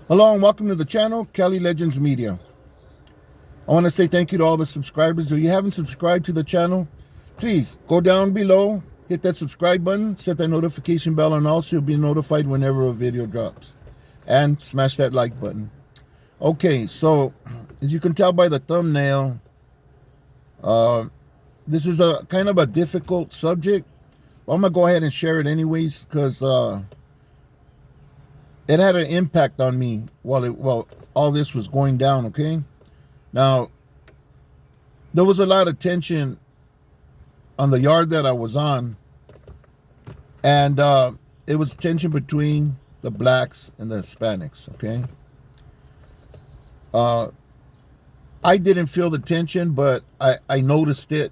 Hello and welcome to the channel, Cali Legends Media. I want to say thank you to all the subscribers. If you haven't subscribed to the channel, please go down below, hit that subscribe button, set that notification bell, and also you'll be notified whenever a video drops. And smash that like button. Okay, so as you can tell by the thumbnail, this is a kind of a difficult subject. I'm going to go ahead and share it anyways because it had an impact on me while all this was going down, okay? Now, there was a lot of tension on the yard that I was on, and it was tension between the blacks and the Hispanics, okay? I didn't feel the tension, but I noticed it.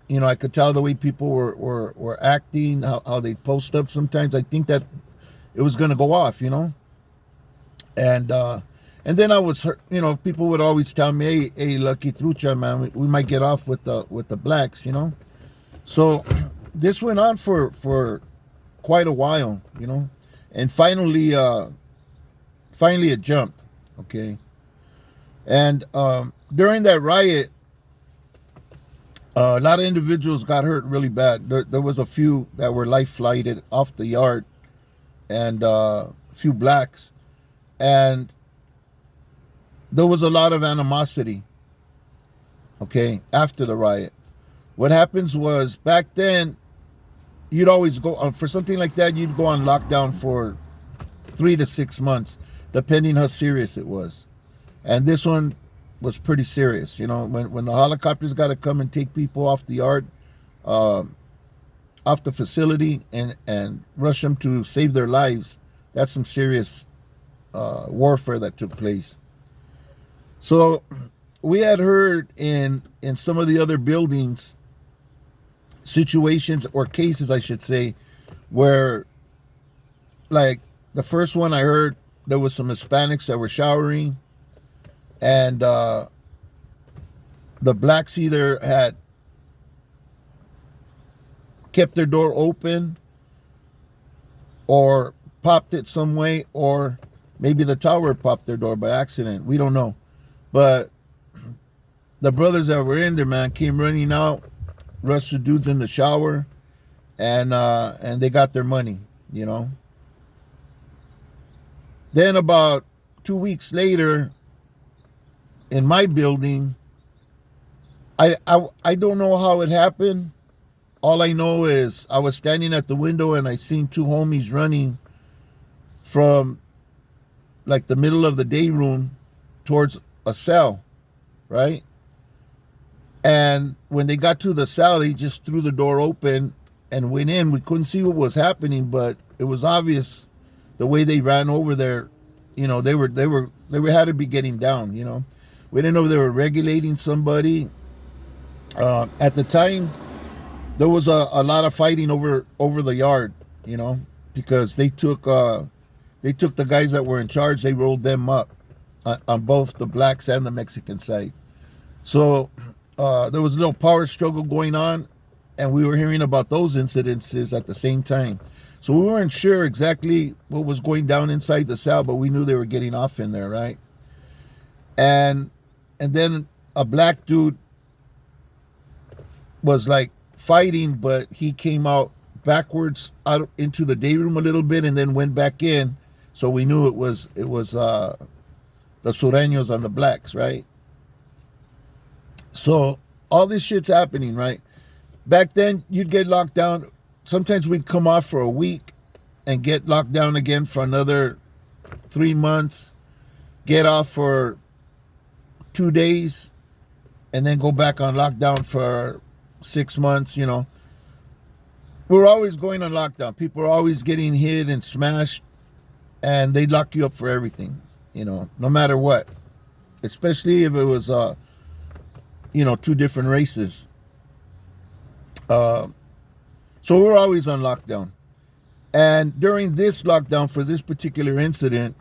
You know, I could tell the way people were acting, how they post up sometimes. I think that it was going to go off, you know? And then I was hurt, you know, people would always tell me, hey, Lucky Trucha, man, we might get off with the blacks, you know? So this went on for quite a while, you know? And finally it jumped, okay? And during that riot, a lot of individuals got hurt really bad. There was a few that were life flighted off the yard, and a few blacks. And there was a lot of animosity, okay, after the riot. What happens was, back then, you'd always go, for something like that, you'd go on lockdown for 3 to 6 months, depending how serious it was. And this one was pretty serious, you know, when the helicopters got to come and take people off the yard, off the facility, and rush them to save their lives. That's some serious warfare that took place. So we had heard in some of the other buildings situations, or cases I should say, where, like the first one I heard, there was some Hispanics that were showering, and the blacks either had kept their door open or popped it some way, or maybe the tower popped their door by accident. We don't know. But the brothers that were in there, man, came running out, rushed the dudes in the shower, and they got their money, you know. Then about 2 weeks later, in my building, I don't know how it happened. All I know is I was standing at the window and I seen two homies running from like the middle of the day room towards a cell, right? And when they got to the cell, they just threw the door open and went in. We couldn't see what was happening, but it was obvious the way they ran over there. You know, they had to be getting down, you know. We didn't know if they were regulating somebody. At the time, there was a lot of fighting over the yard, you know, because they took the guys that were in charge, they rolled them up on both the blacks and the Mexican side. So there was a little power struggle going on, and we were hearing about those incidences at the same time. So we weren't sure exactly what was going down inside the cell, but we knew they were getting off in there, right? And then a black dude was like fighting, but he came out backwards out into the day room a little bit and then went back in. So we knew it was the Sureños on the blacks, right? So all this shit's happening, right? Back then, you'd get locked down. Sometimes we'd come off for a week and get locked down again for another 3 months, get off for 2 days, and then go back on lockdown for 6 months, you know. We're always going on lockdown. People are always getting hit and smashed, and they lock you up for everything, you know, no matter what. Especially if it was, you know, two different races. So we're always on lockdown. And during this lockdown for this particular incident,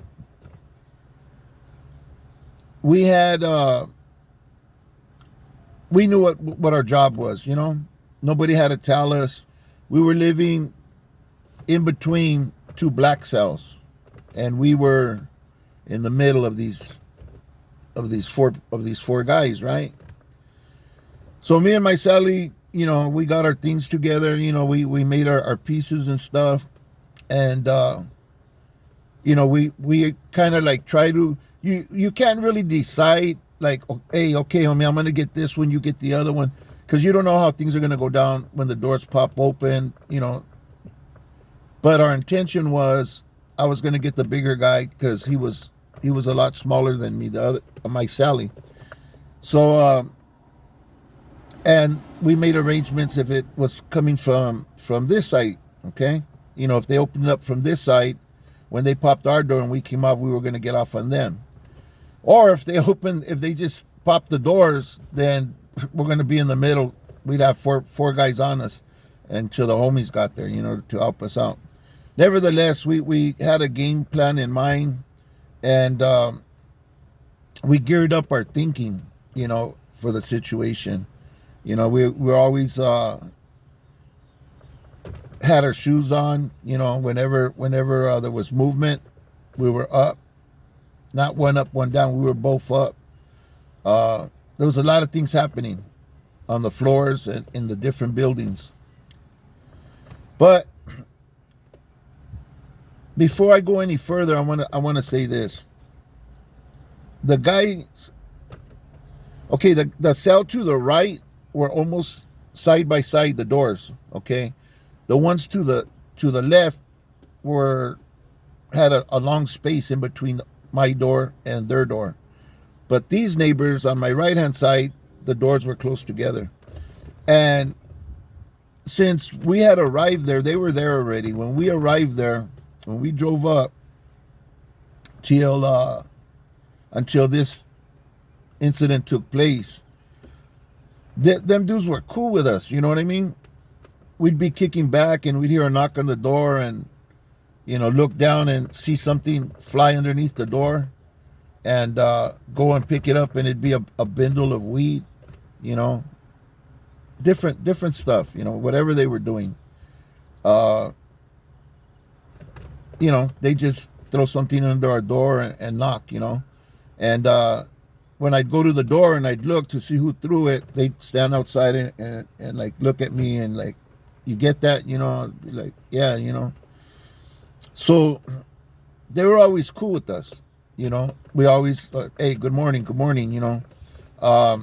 we had, we knew what our job was, you know. Nobody had to tell us. We were living in between two black cells, and we were in the middle of these four guys, right? So me and my Sally, you know, we got our things together. You know, we made our pieces and stuff, and you know, we kind of like try to. You can't really decide like, oh, hey, okay, homie, I'm gonna get this one, you get the other one, because you don't know how things are gonna go down when the doors pop open, you know. But our intention was, I was gonna get the bigger guy because he was a lot smaller than me, the other my Sally. So and we made arrangements if it was coming from this side, okay? You know, if they opened it up from this side, when they popped our door and we came out, we were going to get off on them. Or if they just popped the doors, then we're going to be in the middle. We'd have four guys on us until the homies got there, you know, to help us out. Nevertheless, we had a game plan in mind, and we geared up our thinking, you know, for the situation. You know, we always had our shoes on. You know, whenever there was movement, we were up. Not one up, one down. We were both up. There was a lot of things happening on the floors and in the different buildings. But before I go any further, I want to say this. The guys, okay, the cell to the right were almost side by side, the doors, okay? The ones to the left had a long space in between my door and their door. But these neighbors on my right-hand side, the doors were close together. And since we had arrived there, they were there already. When we arrived there, when we drove up until this incident took place, them dudes were cool with us, you know what I mean? We'd be kicking back and we'd hear a knock on the door and, you know, look down and see something fly underneath the door and go and pick it up, and it'd be a bundle of weed, you know, different stuff, you know, whatever they were doing. You know, they just throw something under our door and knock, you know. And when I'd go to the door and I'd look to see who threw it, they'd stand outside and like look at me and like, you get that, you know? I'd be like, yeah, you know. So they were always cool with us, you know. We always, hey, good morning, you know. I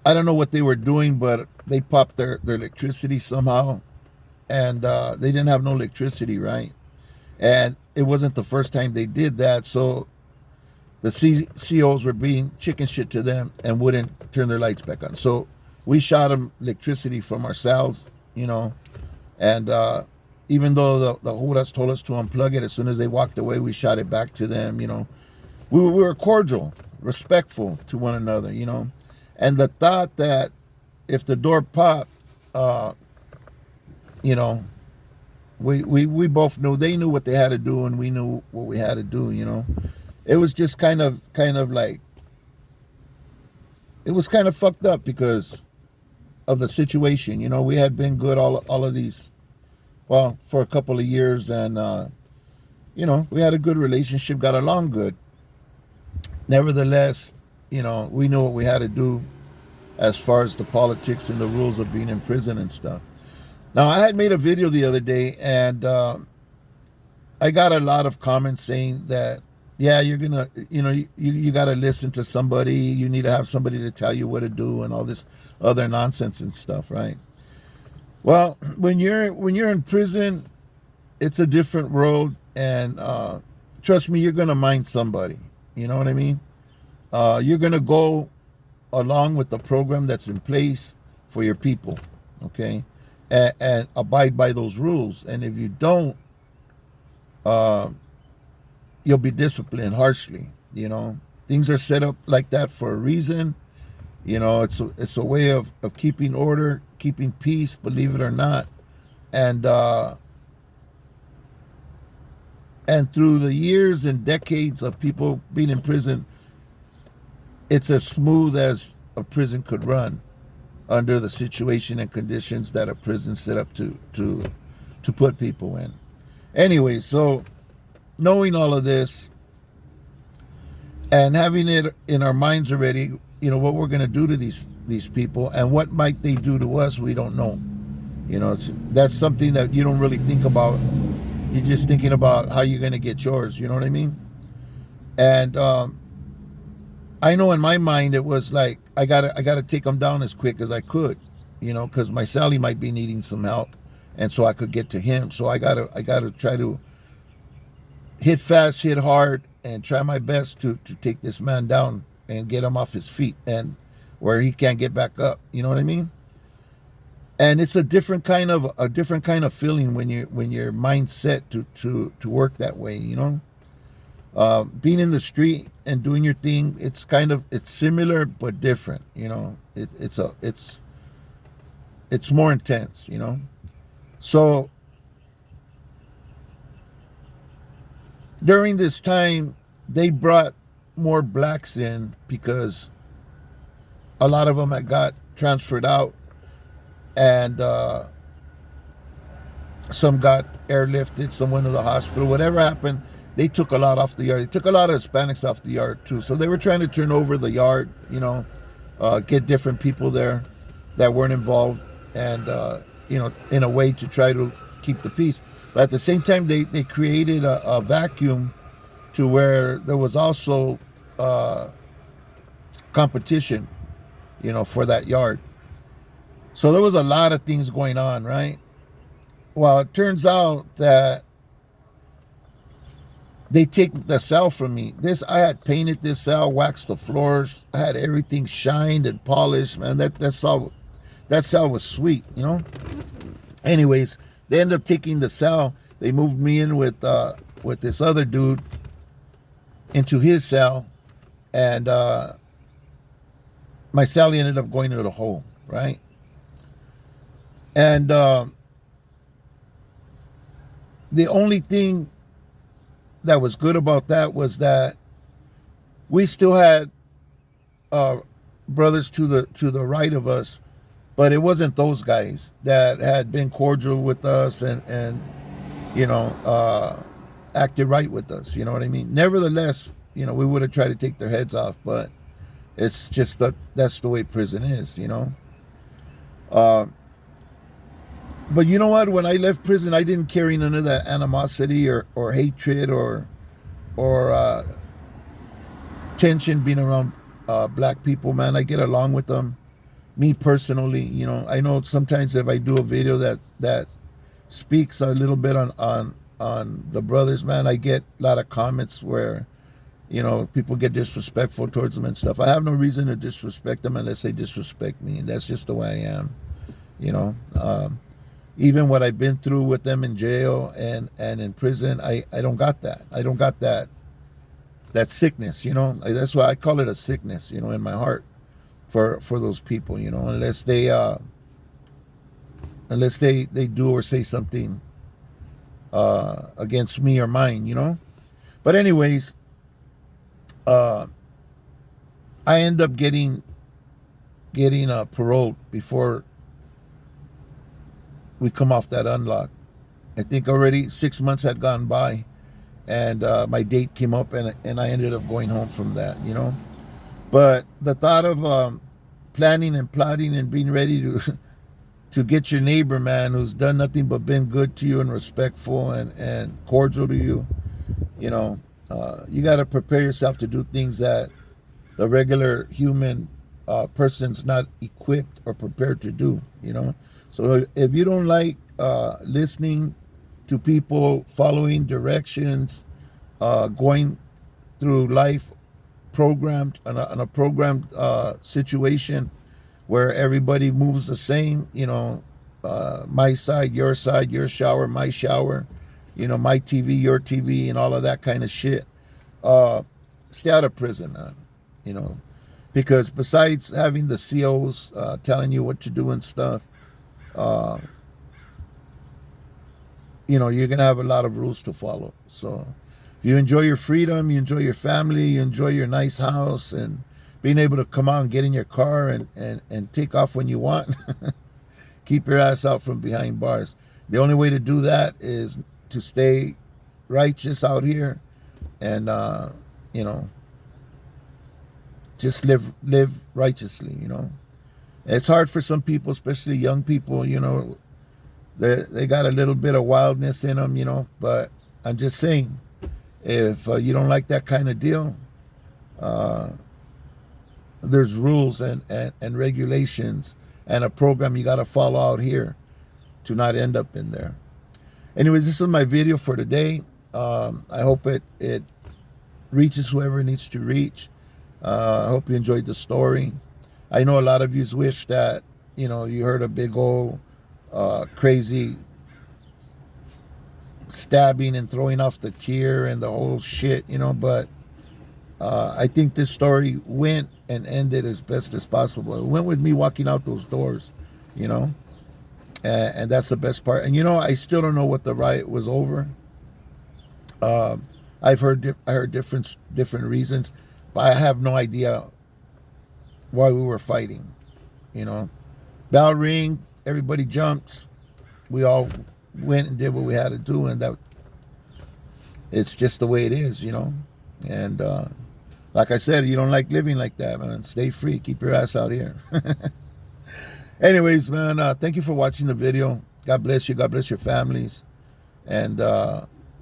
don't know what they were doing, but they popped their electricity somehow, and they didn't have no electricity, right? And it wasn't the first time they did that, so the COs were being chicken shit to them and wouldn't turn their lights back on. So we shot them electricity from ourselves, you know, and even though the Juras told us to unplug it, as soon as they walked away, we shot it back to them, you know. We were cordial, respectful to one another, you know. And the thought that if the door popped, you know, we both knew, they knew what they had to do and we knew what we had to do, you know. It was just kind of like, it was kind of fucked up because of the situation, you know. We had been good all of these, well, for a couple of years, and you know, we had a good relationship, got along good. Nevertheless, you know, we knew what we had to do as far as the politics and the rules of being in prison and stuff. Now, I had made a video the other day, and I got a lot of comments saying that, yeah, you're gonna, you know, you got to listen to somebody. You need to have somebody to tell you what to do and all this other nonsense and stuff, right? Well, when you're in prison, it's a different world, and trust me, you're gonna mind somebody. You know what I mean? You're gonna go along with the program that's in place for your people, okay, and abide by those rules. And if you don't, you'll be disciplined harshly. You know, things are set up like that for a reason. You know, it's a way of keeping order, keeping peace, believe it or not. And through the years and decades of people being in prison, it's as smooth as a prison could run under the situation and conditions that a prison set up to put people in. Anyway, so knowing all of this, and having it in our minds already, what we're going to do to these people, and what might they do to us, we don't know. That's something that you don't really think about. You're just thinking about how you're going to get yours. You know what I mean? And I know in my mind it was like I gotta take them down as quick as I could, because my Sally might be needing some help, and so I could get to him. So I gotta try to hit fast, hit hard, and try my best to take this man down and get him off his feet, and where he can't get back up. You know what I mean? And it's a different kind of feeling when your mind's set to work that way. Being in the street and doing your thing, it's similar but different. It's more intense. So during this time, they brought more blacks in because a lot of them had got transferred out, and some got airlifted, some went to the hospital. Whatever happened, they took a lot off the yard. They took a lot of Hispanics off the yard too. So they were trying to turn over the yard, get different people there that weren't involved, and in a way to try to keep the peace. But at the same time, they created a vacuum to where there was also competition, for that yard. So there was a lot of things going on, right? Well, it turns out that they take the cell from me. I had painted this cell, waxed the floors, I had everything shined and polished. Man, that cell was sweet, Anyways, they ended up taking the cell. They moved me in with this other dude into his cell, and my Sally ended up going into the hole, right? And the only thing that was good about that was that we still had brothers to the right of us, but it wasn't those guys that had been cordial with us and acted right with us. You know what I mean? Nevertheless, we would have tried to take their heads off, but it's just that's the way prison is. But you know what? When I left prison, I didn't carry none of that animosity or hatred or tension being around black people. Man, I get along with them. Me personally, I know sometimes if I do a video that speaks a little bit on the brothers, man, I get a lot of comments where people get disrespectful towards them and stuff. I have no reason to disrespect them unless they disrespect me, and that's just the way I am. Even what I've been through with them in jail and in prison, I don't got that. I don't got that sickness, That's why I call it a sickness, in my heart for those people, unless they do or say something against me or mine. But anyways, I end up getting paroled before we come off that unlock. I think already 6 months had gone by, and my date came up, and I ended up going home from that, But the thought of planning and plotting and being ready to get your neighbor, man, who's done nothing but been good to you and respectful and cordial to you, you got to prepare yourself to do things that the regular human person's not equipped or prepared to do, So if you don't like listening to people, following directions, going through life programmed on a programmed situation where everybody moves the same, my side, your shower, my shower, my TV, your TV, and all of that kind of shit. Stay out of prison, because besides having the COs telling you what to do and stuff, you're gonna have a lot of rules to follow. So you enjoy your freedom, you enjoy your family, you enjoy your nice house, and being able to come out and get in your car and take off when you want. Keep your ass out from behind bars. The only way to do that is to stay righteous out here, and just live righteously, you know. It's hard for some people, especially young people, you know. They got a little bit of wildness in them, you know. But I'm just saying, if you don't like that kind of deal, there's rules and regulations and a program you got to follow out here to not end up in there. Anyways, this is my video for today. I hope it reaches whoever it needs to reach. I hope you enjoyed the story. I know a lot of you wish that, you know, you heard a big old crazy stabbing and throwing off the tier and the whole shit, you know, but I think this story went and ended as best as possible. It went with me walking out those doors, you know, and that's the best part. And, you know, I still don't know what the riot was over. I heard different reasons, but I have no idea why we were fighting, you know. Bell ring, everybody jumps. We all went and did what we had to do, and that it's just the way it is, you know. And like I said, you don't like living like that, man. Stay free. Keep your ass out here. Anyways, man, thank you for watching the video. God bless you. God bless your families. And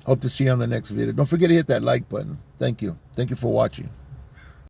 hope to see you on the next video. Don't forget to hit that like button. Thank you. Thank you for watching.